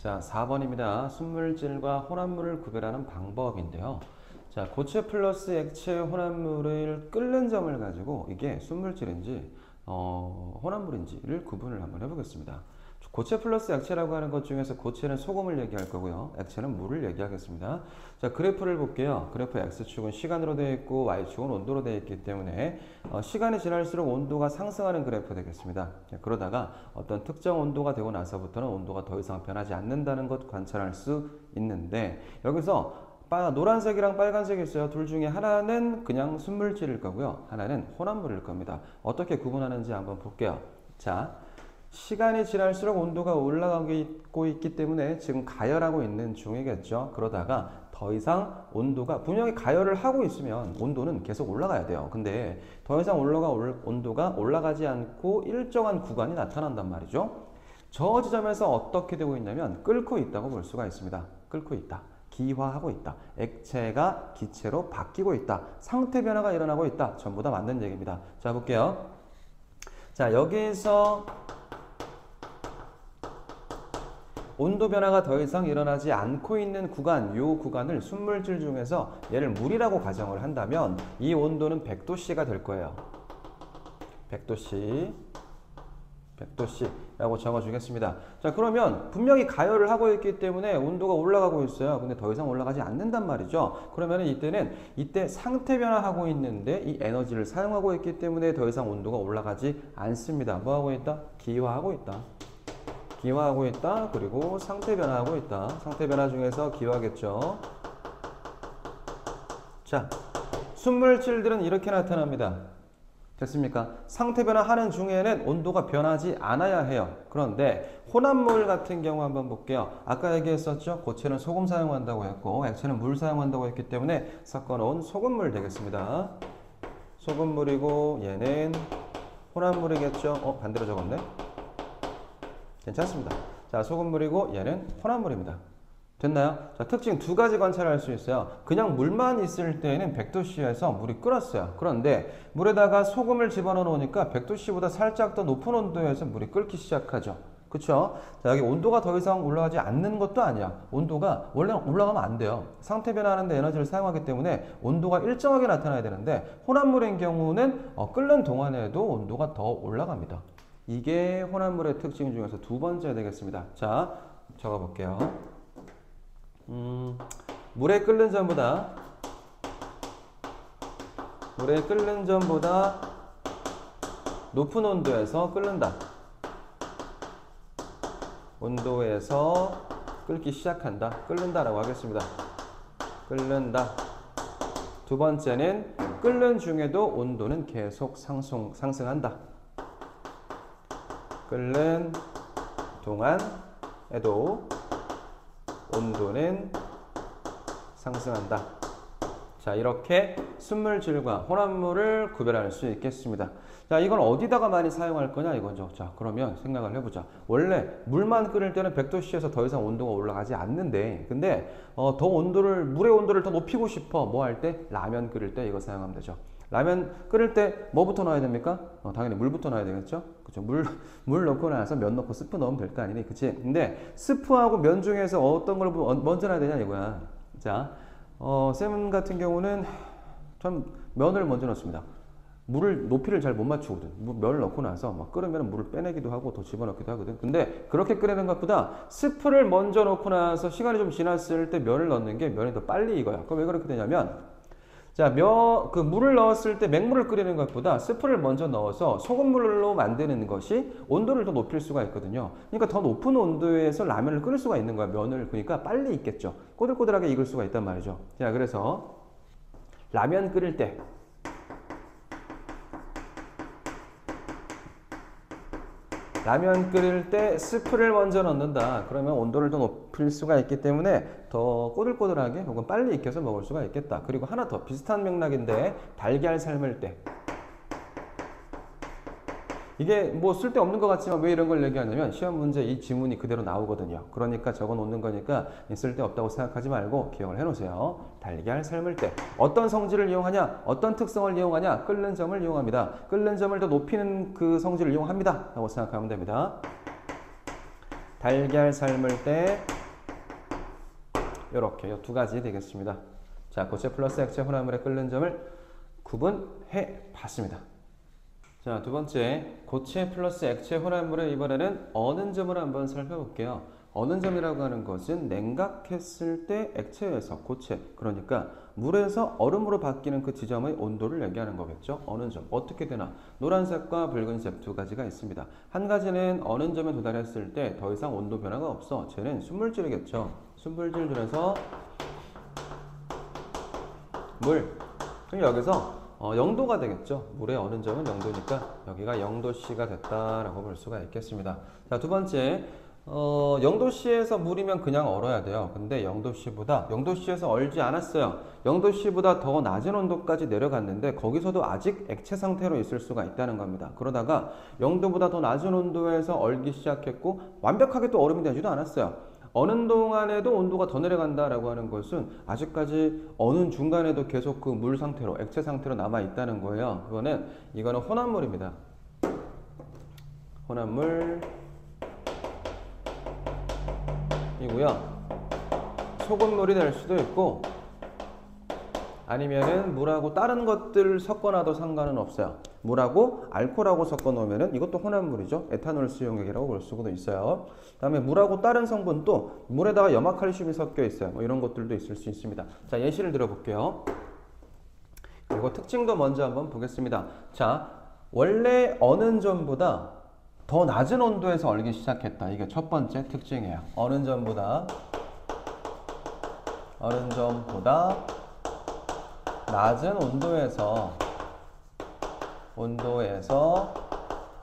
자, 4번입니다. 순물질과 혼합물을 구별하는 방법인데요. 자, 고체 플러스 액체 혼합물을 끓는 점을 가지고 이게 순물질인지 혼합물인지를 구분을 한번 해보겠습니다. 고체 플러스 액체라고 하는 것 중에서 고체는 소금을 얘기할 거고요. 액체는 물을 얘기하겠습니다. 자, 그래프를 볼게요. 그래프 X축은 시간으로 되어 있고 Y축은 온도로 되어 있기 때문에 시간이 지날수록 온도가 상승하는 그래프 되겠습니다. 자, 그러다가 어떤 특정 온도가 되고 나서부터는 온도가 더 이상 변하지 않는다는 것 관찰할 수 있는데, 여기서 노란색이랑 빨간색이 있어요. 둘 중에 하나는 그냥 순물질일 거고요. 하나는 혼합물일 겁니다. 어떻게 구분하는지 한번 볼게요. 자, 시간이 지날수록 온도가 올라가고 있기 때문에 지금 가열하고 있는 중이겠죠. 그러다가 더 이상 온도가 분명히 가열을 하고 있으면 온도는 계속 올라가야 돼요. 근데 더 이상 온도가 올라가지 않고 일정한 구간이 나타난단 말이죠. 저 지점에서 어떻게 되고 있냐면 끓고 있다고 볼 수가 있습니다. 끓고 있다. 기화하고 있다. 액체가 기체로 바뀌고 있다. 상태 변화가 일어나고 있다. 전부 다 맞는 얘기입니다. 자, 볼게요. 자, 여기서 온도 변화가 더 이상 일어나지 않고 있는 구간, 이 구간을 순물질 중에서 얘를 물이라고 가정을 한다면 이 온도는 100도씨가 될 거예요. 100도씨라고 적어주겠습니다. 자, 그러면 분명히 가열을 하고 있기 때문에 온도가 올라가고 있어요. 근데 더 이상 올라가지 않는단 말이죠. 그러면 이때 상태 변화하고 있는데 이 에너지를 사용하고 있기 때문에 더 이상 온도가 올라가지 않습니다. 뭐 하고 있다? 기화하고 있다. 기화하고 있다. 그리고 상태 변화하고 있다. 상태 변화 중에서 기화겠죠. 자, 순물질들은 이렇게 나타납니다. 됐습니까? 상태 변화하는 중에는 온도가 변하지 않아야 해요. 그런데 혼합물 같은 경우 한번 볼게요. 아까 얘기했었죠? 고체는 소금 사용한다고 했고 액체는 물 사용한다고 했기 때문에 섞어놓은 소금물 되겠습니다. 소금물이고 얘는 혼합물이겠죠? 반대로 적었네. 괜찮습니다. 자, 소금물이고 얘는 혼합물입니다. 됐나요? 자, 특징 두 가지 관찰할 수 있어요. 그냥 물만 있을 때에는 100도씨에서 물이 끓었어요. 그런데 물에다가 소금을 집어넣어 놓으니까 100도씨보다 살짝 더 높은 온도에서 물이 끓기 시작하죠. 그쵸? 자, 여기 온도가 더 이상 올라가지 않는 것도 아니야. 온도가 원래 올라가면 안 돼요. 상태 변화하는데 에너지를 사용하기 때문에 온도가 일정하게 나타나야 되는데 혼합물인 경우는 끓는 동안에도 온도가 더 올라갑니다. 이게 혼합물의 특징 중에서 두 번째 되겠습니다. 자, 적어볼게요. 물에 끓는 전보다 높은 온도에서 끓는다. 온도에서 끓기 시작한다. 끓는다라고 하겠습니다. 끓는다. 두 번째는 끓는 중에도 온도는 계속 상승한다. 끓는 동안에도 온도는 상승한다. 자, 이렇게 순물질과 혼합물을 구별할 수 있겠습니다. 자, 이건 어디다가 많이 사용할 거냐 이거죠. 자, 그러면 생각을 해보자. 원래 물만 끓일 때는 100도씨에서 더 이상 온도가 올라가지 않는데, 근데 물의 온도를 더 높이고 싶어. 뭐 할 때? 라면 끓일 때 이거 사용하면 되죠. 라면 끓일 때 뭐부터 넣어야 됩니까? 당연히 물부터 넣어야 되겠죠? 그죠? 물 넣고 나서 면 넣고 스프 넣으면 될 거 아니니? 그치? 근데 스프하고 면 중에서 어떤 걸 먼저 넣어야 되냐 이거야. 자, 쌤 같은 경우는 전 면을 먼저 넣습니다. 물을 높이를 잘 못 맞추거든. 면을 넣고 나서 막 끓으면 물을 빼내기도 하고 더 집어넣기도 하거든. 근데 그렇게 끓이는 것보다 스프를 먼저 넣고 나서 시간이 좀 지났을 때 면을 넣는 게 면이 더 빨리 익어요. 그럼 왜 그렇게 되냐면, 자, 물을 넣었을 때 맹물을 끓이는 것보다 스프를 먼저 넣어서 소금물로 만드는 것이 온도를 더 높일 수가 있거든요. 그러니까 더 높은 온도에서 라면을 끓일 수가 있는 거야, 면을. 그러니까 빨리 익겠죠. 꼬들꼬들하게 익을 수가 있단 말이죠. 자, 그래서 라면 끓일 때 스프를 먼저 넣는다. 그러면 온도를 더 높일 수가 있기 때문에 더 꼬들꼬들하게 혹은 빨리 익혀서 먹을 수가 있겠다. 그리고 하나 더 비슷한 맥락인데 달걀 삶을 때 이게 뭐 쓸데없는 것 같지만 왜 이런 걸 얘기하냐면 시험 문제 이 지문이 그대로 나오거든요. 그러니까 적어 놓는 거니까 쓸데없다고 생각하지 말고 기억을 해 놓으세요. 달걀 삶을 때 어떤 성질을 이용하냐? 어떤 특성을 이용하냐? 끓는 점을 이용합니다. 끓는 점을 더 높이는 그 성질을 이용합니다. 라고 생각하면 됩니다. 달걀 삶을 때 이렇게 두 가지 되겠습니다. 자, 고체 플러스 액체 혼합물의 끓는 점을 구분해 봤습니다. 자, 두 번째, 고체 플러스 액체 혼합물의 이번에는 어는 점을 한번 살펴볼게요. 어는 점이라고 하는 것은 냉각했을 때 액체에서 고체, 그러니까 물에서 얼음으로 바뀌는 그 지점의 온도를 얘기하는 거겠죠. 어는 점. 어떻게 되나? 노란색과 붉은색 두 가지가 있습니다. 한 가지는 어는 점에 도달했을 때 더 이상 온도 변화가 없어. 쟤는 순물질이겠죠. 순물질 중에서 물. 그럼 여기서 0도가 되겠죠. 물의 어는 점은 0도니까 여기가 0도씨가 됐다라고 볼 수가 있겠습니다. 자, 두 번째, 0도씨에서 물이면 그냥 얼어야 돼요. 근데 0도씨에서 얼지 않았어요. 0도씨보다 더 낮은 온도까지 내려갔는데 거기서도 아직 액체 상태로 있을 수가 있다는 겁니다. 그러다가 0도보다 더 낮은 온도에서 얼기 시작했고 완벽하게 또 얼음이 되지도 않았어요. 어는 동안에도 온도가 더 내려간다라고 하는 것은 아직까지 어는 중간에도 계속 그 물 상태로, 액체 상태로 남아 있다는 거예요. 이거는 혼합물입니다. 혼합물 이고요. 소금물이 될 수도 있고 아니면은 물하고 다른 것들 섞어놔도 상관은 없어요. 물하고 알코올하고 섞어 놓으면은 이것도 혼합물이죠. 에탄올 수용액이라고 볼 수도 있어요. 그다음에 물하고 다른 성분도 물에다가 염화칼슘이 섞여 있어요. 뭐 이런 것들도 있을 수 있습니다. 자, 예시를 들어볼게요. 그리고 특징도 먼저 한번 보겠습니다. 자, 원래 어는 점보다 더 낮은 온도에서 얼기 시작했다. 이게 첫 번째 특징이에요. 어는 점보다 낮은 온도에서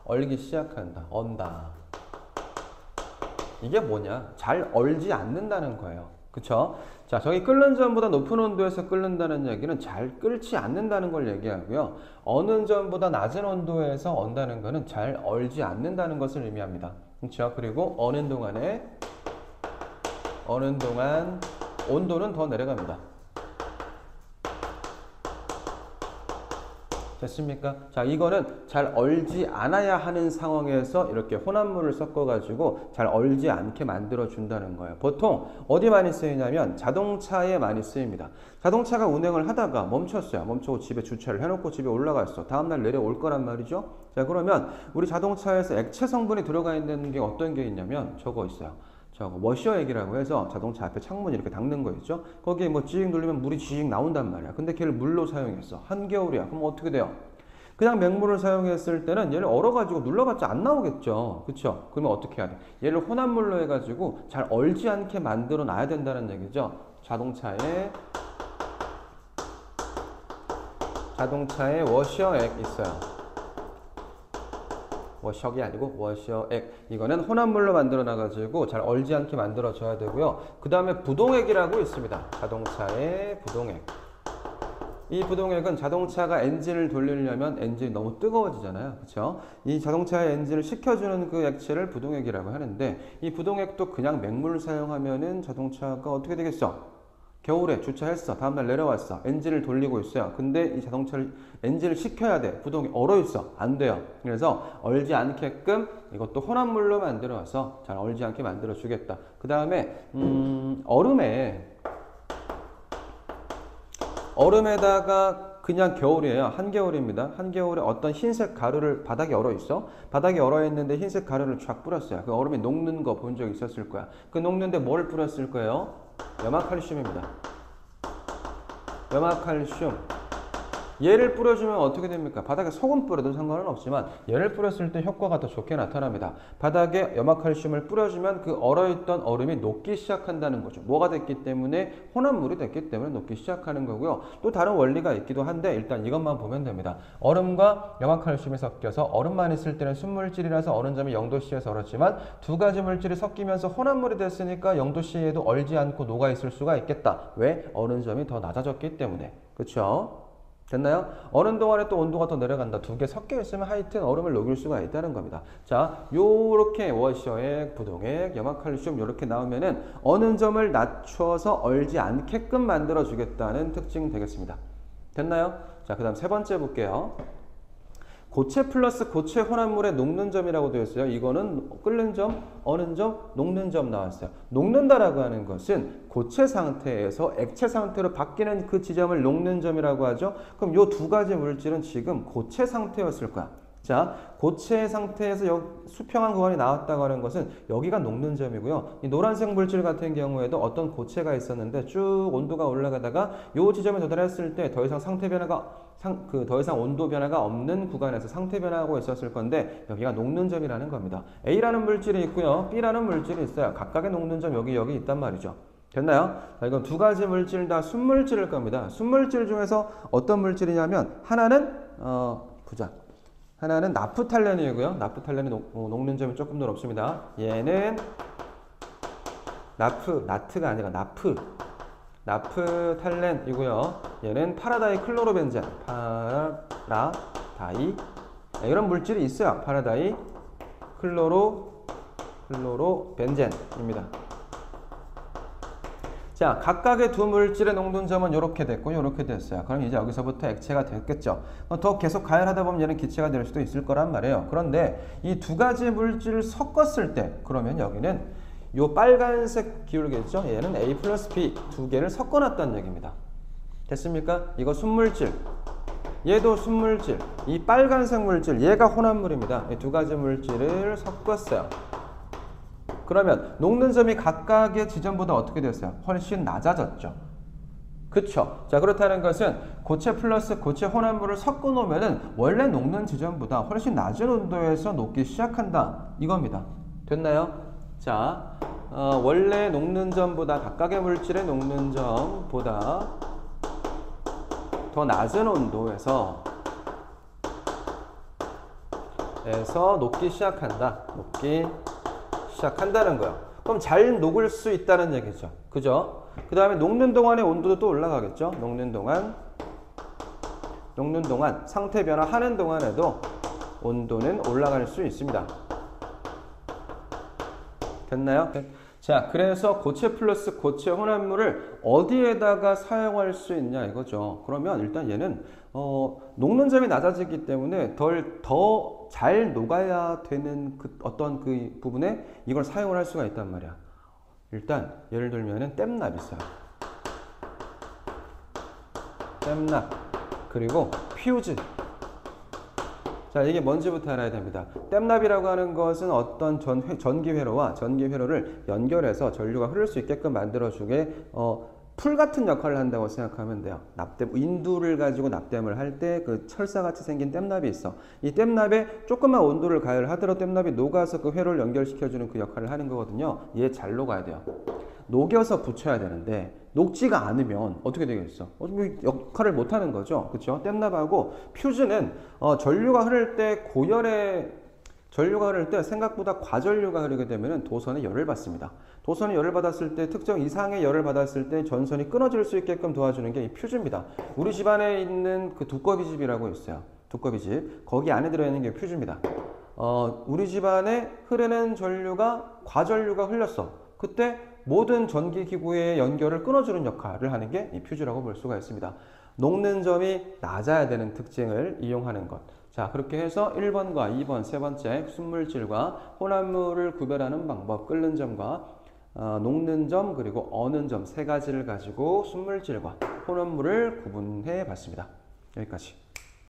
얼기 시작한다. 언다. 이게 뭐냐? 잘 얼지 않는다는 거예요. 그쵸? 자, 저기 끓는 점보다 높은 온도에서 끓는다는 얘기는 잘 끓지 않는다는 걸 얘기하고요. 어는 점보다 낮은 온도에서 언다는 거는 잘 얼지 않는다는 것을 의미합니다. 그렇죠? 그리고 어는 동안 온도는 더 내려갑니다. 됐습니까? 자, 이거는 잘 얼지 않아야 하는 상황에서 이렇게 혼합물을 섞어가지고 잘 얼지 않게 만들어 준다는 거예요. 보통 어디 많이 쓰이냐면 자동차에 많이 쓰입니다. 자동차가 운행을 하다가 멈췄어요. 멈추고 집에 주차를 해놓고 집에 올라갔어. 다음날 내려올 거란 말이죠. 자, 그러면 우리 자동차에서 액체 성분이 들어가 있는 게 어떤 게 있냐면 저거 있어요. 워셔액이라고 해서 자동차 앞에 창문 이렇게 닦는 거 있죠. 거기에 뭐 지익 누르면 물이 지익 나온단 말이야. 근데 걔를 물로 사용했어. 한겨울이야. 그럼 어떻게 돼요? 그냥 맹물을 사용했을 때는 얘를 얼어가지고 눌러봤자 안 나오겠죠. 그쵸? 그러면 어떻게 해야 돼? 얘를 혼합물로 해가지고 잘 얼지 않게 만들어 놔야 된다는 얘기죠. 자동차에 워셔액 있어요. 워셔액이 아니고 워셔액. 이거는 혼합물로 만들어 놔가지고 잘 얼지 않게 만들어 줘야 되고요. 그 다음에 부동액이라고 있습니다. 자동차의 부동액. 이 부동액은 자동차가 엔진을 돌리려면 엔진이 너무 뜨거워지잖아요. 그렇죠? 이 자동차의 엔진을 식혀주는 그 액체를 부동액이라고 하는데 이 부동액도 그냥 맹물을 사용하면은 자동차가 어떻게 되겠어? 겨울에 주차했어. 다음날 내려왔어. 엔진을 돌리고 있어요. 근데 이 자동차를 엔진을 식혀야 돼. 부동이 얼어 있어. 안 돼요. 그래서 얼지 않게끔 이것도 혼합물로 만들어 와서 잘 얼지 않게 만들어 주겠다. 그 다음에 얼음에다가 그냥 겨울이에요. 한겨울입니다. 한겨울에 어떤 흰색 가루를 바닥에 얼어 있어. 바닥에 얼어 있는데 흰색 가루를 쫙 뿌렸어요. 그 얼음이 녹는 거 본 적 있었을 거야. 그 녹는데 뭘 뿌렸을 거예요? 염화칼슘입니다. 염화칼슘. 얘를 뿌려주면 어떻게 됩니까? 바닥에 소금 뿌려도 상관은 없지만 얘를 뿌렸을 때 효과가 더 좋게 나타납니다. 바닥에 염화칼슘을 뿌려주면 그 얼어있던 얼음이 녹기 시작한다는 거죠. 뭐가 됐기 때문에? 혼합물이 됐기 때문에 녹기 시작하는 거고요. 또 다른 원리가 있기도 한데 일단 이것만 보면 됩니다. 얼음과 염화칼슘이 섞여서 얼음만 있을 때는 순물질이라서 어는 점이 0도씨에서 얼었지만 두 가지 물질이 섞이면서 혼합물이 됐으니까 0도씨에도 얼지 않고 녹아 있을 수가 있겠다. 왜? 어는 점이 더 낮아졌기 때문에. 그렇죠? 됐나요? 어는 동안에 또 온도가 더 내려간다. 두 개 섞여 있으면 하여튼 얼음을 녹일 수가 있다는 겁니다. 자, 요렇게 워셔액, 부동액, 염화칼슘 요렇게 나오면은 어는 점을 낮춰서 얼지 않게끔 만들어 주겠다는 특징 되겠습니다. 됐나요? 자, 그 다음 세 번째 볼게요. 고체 플러스 고체 혼합물의 녹는 점이라고 되어 있어요. 이거는 끓는 점, 어는 점, 녹는 점 나왔어요. 녹는다라고 하는 것은 고체 상태에서 액체 상태로 바뀌는 그 지점을 녹는 점이라고 하죠. 그럼 이 두 가지 물질은 지금 고체 상태였을 거야. 자, 고체 상태에서 수평한 구간이 나왔다고 하는 것은 여기가 녹는 점이고요. 이 노란색 물질 같은 경우에도 어떤 고체가 있었는데 쭉 온도가 올라가다가 이 지점에 도달했을 때 더 이상 상태 변화가 더 이상 온도 변화가 없는 구간에서 상태 변화하고 있었을 건데 여기가 녹는 점이라는 겁니다. A라는 물질이 있고요. B라는 물질이 있어요. 각각의 녹는 점 여기 있단 말이죠. 됐나요? 자, 이건 두 가지 물질 다 순물질일 겁니다. 순물질 중에서 어떤 물질이냐면 하나는 보자. 하나는 나프탈렌이고요. 나프탈렌이 녹는 점이 조금 더 높습니다. 얘는 나트가 아니라 나프탈렌이고요. 얘는 파라다이 클로로벤젠, 파라다이 이런 물질이 있어요. 파라다이 클로로벤젠입니다. 자, 각각의 두 물질의 녹는 점은 이렇게 됐고 이렇게 됐어요. 그럼 이제 여기서부터 액체가 됐겠죠. 더 계속 가열하다 보면 얘는 기체가 될 수도 있을 거란 말이에요. 그런데 이 두 가지 물질을 섞었을 때 그러면 여기는 요 빨간색 기울겠죠. 얘는 A 플러스 B 두 개를 섞어놨다는 얘기입니다. 됐습니까? 이거 순물질, 얘도 순물질, 이 빨간색 물질 얘가 혼합물입니다. 이 두 가지 물질을 섞었어요. 그러면 녹는 점이 각각의 지점보다 어떻게 됐어요? 훨씬 낮아졌죠. 그쵸? 자, 그렇다는 것은 고체 플러스 고체 혼합물을 섞어 놓으면은 원래 녹는 지점보다 훨씬 낮은 온도에서 녹기 시작한다. 이겁니다. 됐나요? 자, 원래 녹는 점보다 각각의 물질의 녹는 점보다 더 낮은 온도에서 녹기 시작한다는 거예요. 그럼 잘 녹을 수 있다는 얘기죠. 그죠? 그 다음에 녹는 동안의 온도도 또 올라가겠죠. 녹는 동안 상태 변화하는 동안에도 온도는 올라갈 수 있습니다. 됐나요? 자, 그래서 고체 플러스 고체 혼합물을 어디에다가 사용할 수 있냐 이거죠. 그러면 일단 얘는 녹는 점이 낮아지기 때문에 더 잘 녹아야 되는 어떤 그 부분에 이걸 사용을 할 수가 있단 말이야. 일단 예를 들면은 땜납 있어요. 땜납 그리고 퓨즈. 자, 이게 뭔지부터 알아야 됩니다. 땜납이라고 하는 것은 어떤 전기회로와 전기회로를 연결해서 전류가 흐를 수 있게끔 만들어주게 풀 같은 역할을 한다고 생각하면 돼요. 인두를 가지고 납땜을 할 때 그 철사같이 생긴 땜납이 있어. 이 땜납에 조금만 온도를 가열하더라도 땜납이 녹아서 그 회로를 연결시켜주는 그 역할을 하는 거거든요. 얘 잘 녹아야 돼요. 녹여서 붙여야 되는데 녹지가 않으면 어떻게 되겠어? 역할을 못 하는 거죠. 그렇죠? 땜납하고 퓨즈는 전류가 흐를 때 전류가 흐를 때 생각보다 과전류가 흐르게 되면 도선에 열을 받습니다. 도선에 열을 받았을 때 특정 이상의 열을 받았을 때 전선이 끊어질 수 있게끔 도와주는 게 이 퓨즈입니다. 우리 집안에 있는 그 두꺼비집이라고 있어요. 두꺼비집. 거기 안에 들어있는 게 퓨즈입니다. 우리 집안에 흐르는 전류가 과전류가 흘렸어. 그때 모든 전기기구의 연결을 끊어주는 역할을 하는 게 이 퓨즈라고 볼 수가 있습니다. 녹는 점이 낮아야 되는 특징을 이용하는 것. 자, 그렇게 해서 1번과 2번 세 번째 순물질과 혼합물을 구별하는 방법, 끓는 점과 녹는 점 그리고 어는 점 세 가지를 가지고 순물질과 혼합물을 구분해 봤습니다. 여기까지.